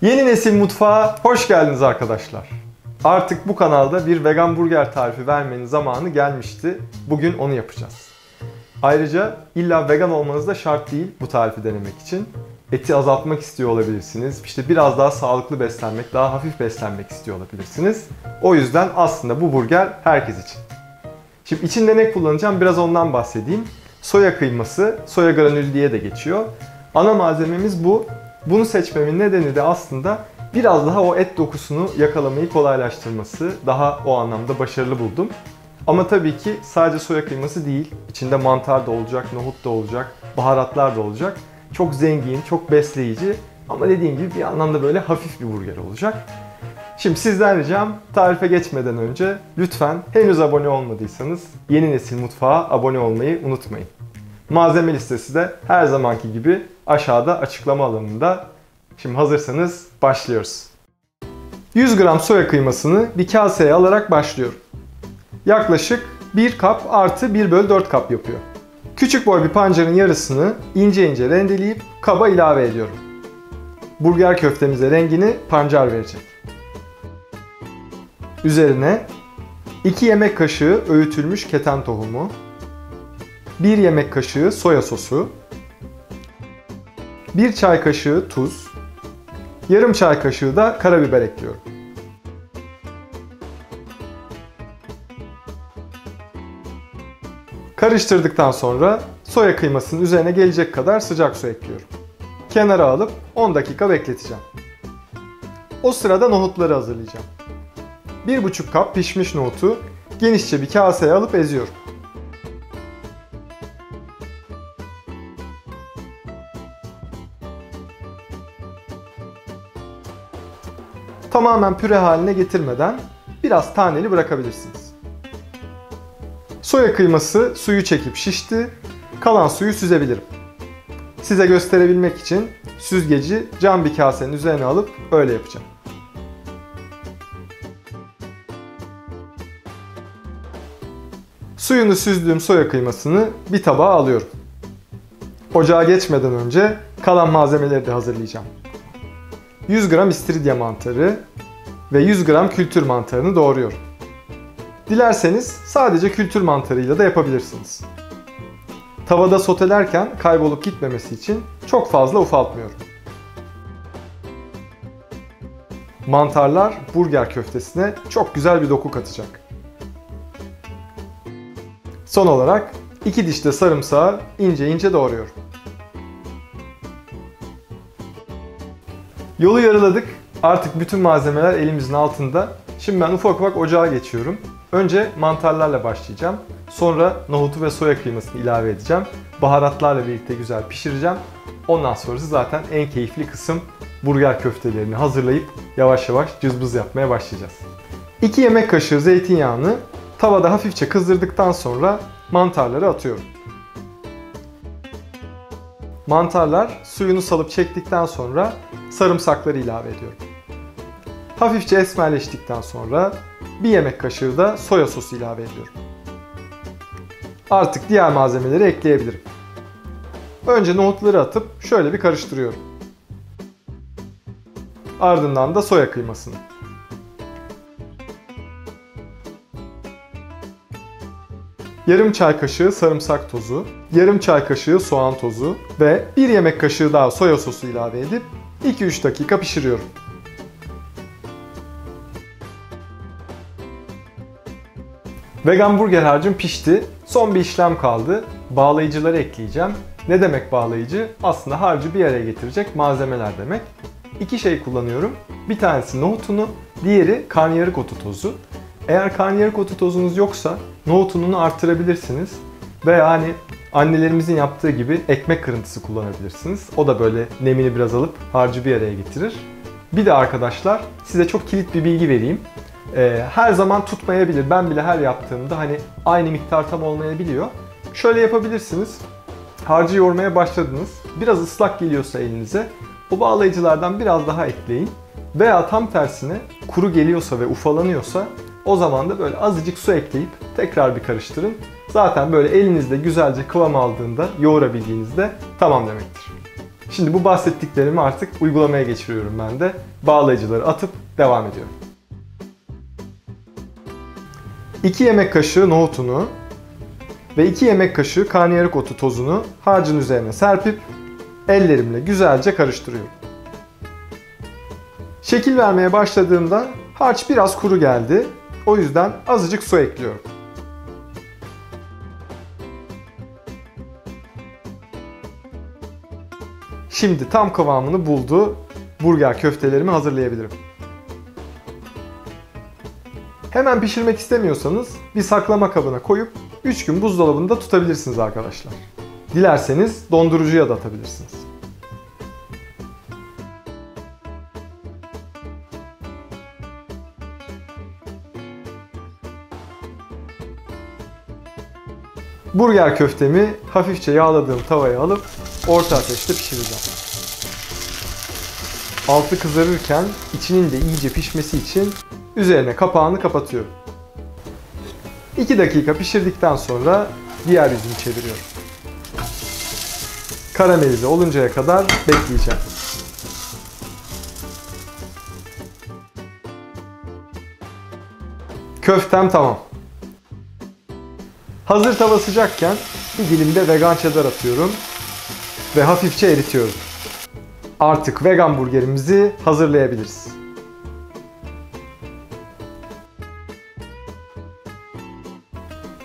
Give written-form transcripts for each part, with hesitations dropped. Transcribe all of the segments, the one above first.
Yeni nesil mutfağa hoş geldiniz arkadaşlar. Artık bu kanalda bir vegan burger tarifi vermenin zamanı gelmişti. Bugün onu yapacağız. Ayrıca illa vegan olmanız da şart değil bu tarifi denemek için. Eti azaltmak istiyor olabilirsiniz. İşte biraz daha sağlıklı beslenmek, daha hafif beslenmek istiyor olabilirsiniz. O yüzden aslında bu burger herkes için. Şimdi içinde ne kullanacağım biraz ondan bahsedeyim. Soya kıyması, soya granülü diye de geçiyor. Ana malzememiz bu. Bunu seçmemin nedeni de aslında biraz daha o et dokusunu yakalamayı kolaylaştırması. Daha o anlamda başarılı buldum. Ama tabii ki sadece soya kıyması değil. İçinde mantar da olacak, nohut da olacak, baharatlar da olacak. Çok zengin, çok besleyici ama dediğim gibi bir anlamda böyle hafif bir burger olacak. Şimdi sizden ricam tarife geçmeden önce lütfen henüz abone olmadıysanız Yeni Nesil Mutfağa abone olmayı unutmayın. Malzeme listesi de her zamanki gibi aşağıda açıklama alanında. Şimdi hazırsanız başlıyoruz. 100 gram soya kıymasını bir kaseye alarak başlıyorum. Yaklaşık 1 kap artı 1/4 kap yapıyor. Küçük boy bir pancarın yarısını ince ince rendeleyip kaba ilave ediyorum. Burger köftemize rengini pancar verecek. Üzerine 2 yemek kaşığı öğütülmüş keten tohumu, 1 yemek kaşığı soya sosu, 1 çay kaşığı tuz, yarım çay kaşığı da karabiber ekliyorum. Karıştırdıktan sonra soya kıymasının üzerine gelecek kadar sıcak su ekliyorum. Kenara alıp 10 dakika bekleteceğim. O sırada nohutları hazırlayacağım. 1,5 kap pişmiş nohutu genişçe bir kaseye alıp eziyorum. Tamamen püre haline getirmeden biraz taneli bırakabilirsiniz. Soya kıyması suyu çekip şişti, kalan suyu süzebilirim. Size gösterebilmek için süzgeci cam bir kasenin üzerine alıp öyle yapacağım. Suyunu süzdüğüm soya kıymasını bir tabağa alıyorum. Ocağa geçmeden önce kalan malzemeleri de hazırlayacağım. 100 gram istiridye mantarı ve 100 gram kültür mantarını doğruyorum. Dilerseniz sadece kültür mantarıyla da yapabilirsiniz. Tavada sotelerken kaybolup gitmemesi için çok fazla ufaltmıyorum. Mantarlar burger köftesine çok güzel bir doku katacak. Son olarak 2 diş de sarımsağı ince ince doğruyorum. Yolu yarıladık. Artık bütün malzemeler elimizin altında. Şimdi ben ufak ufak ocağa geçiyorum. Önce mantarlarla başlayacağım. Sonra nohutu ve soya kıymasını ilave edeceğim. Baharatlarla birlikte güzel pişireceğim. Ondan sonrası zaten en keyifli kısım, burger köftelerini hazırlayıp yavaş yavaş cızbız yapmaya başlayacağız. 2 yemek kaşığı zeytinyağını tavada hafifçe kızdırdıktan sonra mantarları atıyorum. Mantarlar suyunu salıp çektikten sonra sarımsakları ilave ediyorum. Hafifçe esmerleştikten sonra 1 yemek kaşığı da soya sosu ilave ediyorum. Artık diğer malzemeleri ekleyebilirim. Önce nohutları atıp şöyle bir karıştırıyorum. Ardından da soya kıymasını. Yarım çay kaşığı sarımsak tozu, yarım çay kaşığı soğan tozu ve 1 yemek kaşığı daha soya sosu ilave edip 2-3 dakika pişiriyorum. Vegan burger harcım pişti. Son bir işlem kaldı. Bağlayıcıları ekleyeceğim. Ne demek bağlayıcı? Aslında harcı bir araya getirecek malzemeler demek. 2 şey kullanıyorum. Bir tanesi nohut unu, diğeri karnıyarık otu tozu. Eğer karnıyarık otu tozunuz yoksa nohut ununu arttırabilirsiniz. Veya hani annelerimizin yaptığı gibi ekmek kırıntısı kullanabilirsiniz. O da böyle nemini biraz alıp harcı bir araya getirir. Bir de arkadaşlar size çok kilit bir bilgi vereyim. Her zaman tutmayabilir. Ben bile her yaptığımda hani aynı miktar tam olmayabiliyor. Şöyle yapabilirsiniz. Harcı yoğurmaya başladınız. Biraz ıslak geliyorsa elinize o bağlayıcılardan biraz daha ekleyin. Veya tam tersine kuru geliyorsa ve ufalanıyorsa o zaman da böyle azıcık su ekleyip tekrar bir karıştırın. Zaten böyle elinizde güzelce kıvam aldığında yoğurabildiğinizde tamam demektir. Şimdi bu bahsettiklerimi artık uygulamaya geçiriyorum ben de. Bağlayıcıları atıp devam ediyorum. 2 yemek kaşığı nohutunu ve 2 yemek kaşığı karnıyarık otu tozunu harcın üzerine serpip ellerimle güzelce karıştırıyorum. Şekil vermeye başladığımda harç biraz kuru geldi. O yüzden azıcık su ekliyorum. Şimdi tam kıvamını buldu. Burger köftelerimi hazırlayabilirim. Hemen pişirmek istemiyorsanız bir saklama kabına koyup 3 gün buzdolabında tutabilirsiniz arkadaşlar. Dilerseniz dondurucuya da atabilirsiniz. Burger köftemi hafifçe yağladığım tavaya alıp orta ateşte pişireceğim. Altı kızarırken içinin de iyice pişmesi için üzerine kapağını kapatıyorum. 2 dakika pişirdikten sonra diğer yüzünü çeviriyorum. Karamelize oluncaya kadar bekleyeceğim. Köftem tamam. Hazır tava sıcakken bir dilim de vegan cheddar atıyorum ve hafifçe eritiyorum. Artık vegan burgerimizi hazırlayabiliriz.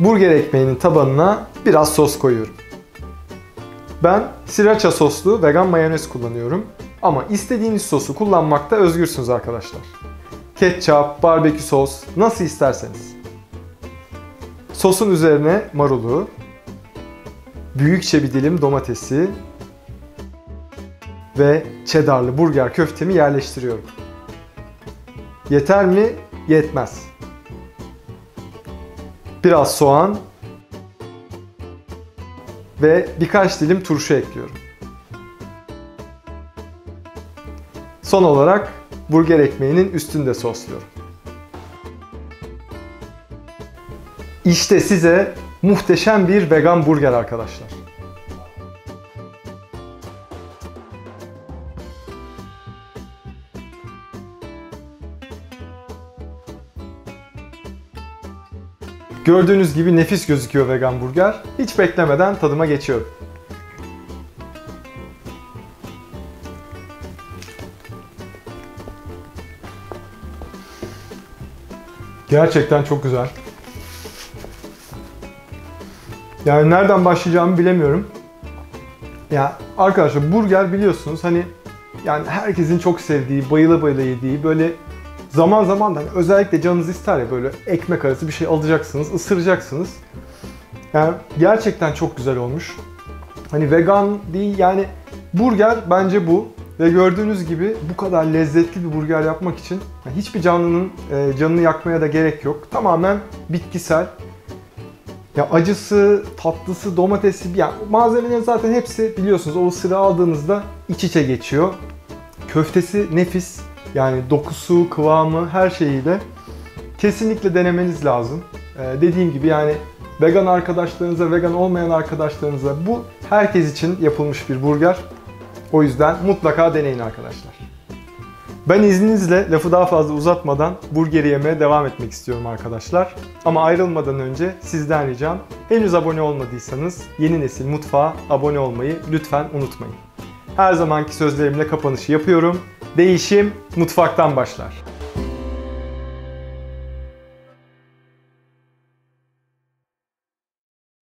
Burger ekmeğinin tabanına biraz sos koyuyorum. Ben sriracha soslu vegan mayonez kullanıyorum ama istediğiniz sosu kullanmakta özgürsünüz arkadaşlar. Ketçap, barbekü sos, nasıl isterseniz. Sosun üzerine marulu, büyükçe bir dilim domatesi ve cheddarlı burger köftemi yerleştiriyorum. Yeter mi? Yetmez. Biraz soğan ve birkaç dilim turşu ekliyorum. Son olarak burger ekmeğinin üstünü de sosluyorum. İşte size muhteşem bir vegan burger arkadaşlar. Gördüğünüz gibi nefis gözüküyor vegan burger. Hiç beklemeden tadıma geçiyorum. Gerçekten çok güzel. Yani nereden başlayacağımı bilemiyorum. Ya arkadaşlar burger biliyorsunuz hani yani herkesin çok sevdiği, bayıla bayıla yediği böyle zaman zaman da hani özellikle canınız ister ya böyle ekmek arası bir şey alacaksınız, ısıracaksınız. Yani gerçekten çok güzel olmuş. Hani vegan değil yani burger bence bu. Ve gördüğünüz gibi bu kadar lezzetli bir burger yapmak için hiçbir canlının canını yakmaya da gerek yok. Tamamen bitkisel. Ya acısı, tatlısı, domatesi, yani malzemelerin zaten hepsi biliyorsunuz o ısırığı aldığınızda iç içe geçiyor. Köftesi nefis. Yani dokusu, kıvamı, her şeyiyle kesinlikle denemeniz lazım. Dediğim gibi yani vegan arkadaşlarınıza, vegan olmayan arkadaşlarınıza bu herkes için yapılmış bir burger. O yüzden mutlaka deneyin arkadaşlar. Ben izninizle lafı daha fazla uzatmadan burgeri yemeye devam etmek istiyorum arkadaşlar. Ama ayrılmadan önce sizden ricam henüz abone olmadıysanız Yeni Nesil Mutfağa abone olmayı lütfen unutmayın. Her zamanki sözlerimle kapanışı yapıyorum. Değişim mutfaktan başlar.